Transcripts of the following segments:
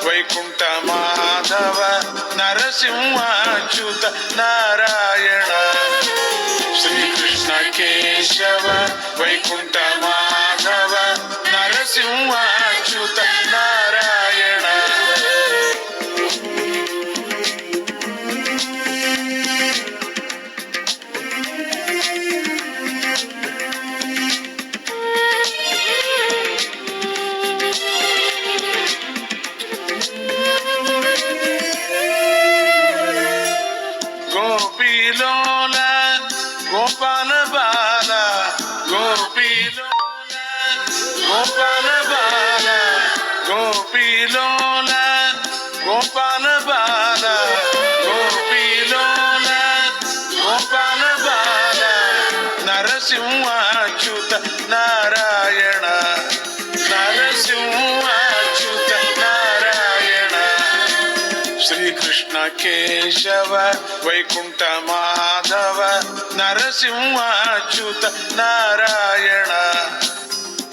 Vaikuntha Madhava నరసింహాచ్యుత Narayana. Srikrishna Keshava Vaikuntha Madhava నరసింహాచ్యుత Narayana. గోపీలోల Gopala Bala గోపీలోల Gopala Bala గోపీలోల Gopala Bala గోపీలోల Gopala Bala నరసింహాచ్యుత Narayana. నరసింహాచ్యుత Narayana. Srikrishna Keshava Vaikuntha Madhava నరసింహాచ్యుత Narayana.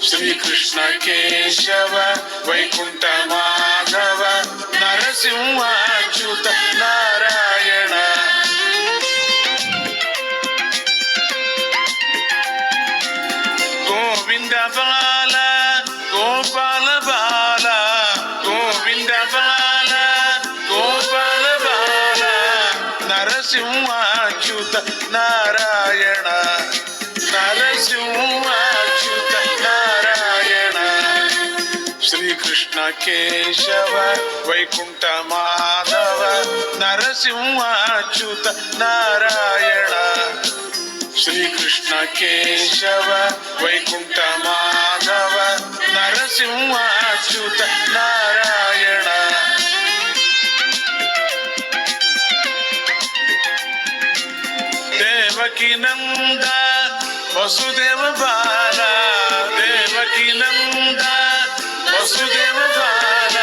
Srikrishna Keshava Vaikuntha Madhava నరసింహాచ్యుత Narayana. Govinda Bala Gopala Bala Govinda Bala Gopala Bala నరసింహాచ్యుత Narayana. నరసింహాచ్యుత Narayana. Srikrishna Keshava Vaikuntha Madhava నరసింహాచ్యుత Narayana. Srikrishna Keshava Vaikuntha Madhava నరసింహాచ్యుత Narayana. Devaki Nanda Vasudeva Bala Devaki Nanda Vasudeva Bala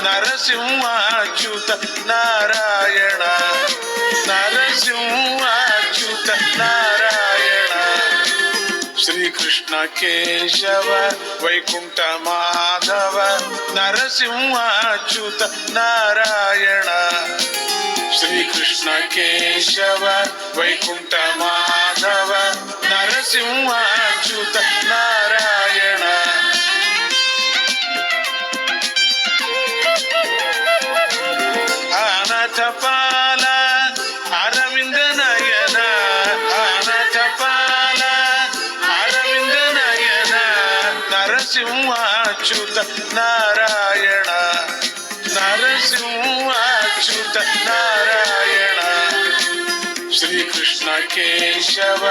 నరసింహాచ్యుత Narayana. నరసింహాచ్యుత Narayana. Srikrishna Keshava Vaikuntha Madhava నరసింహాచ్యుత Narayana. Srikrishna Keshava Vaikuntha Madhava నరసింహాచ్యుత Narayana. అనాథపాల Aravinda Nayana అనాథపాల Aravinda Nayana నరసింహాచ్యుత Narayana. నరసింహాచ్యుత Narayana. Srikrishna Keshava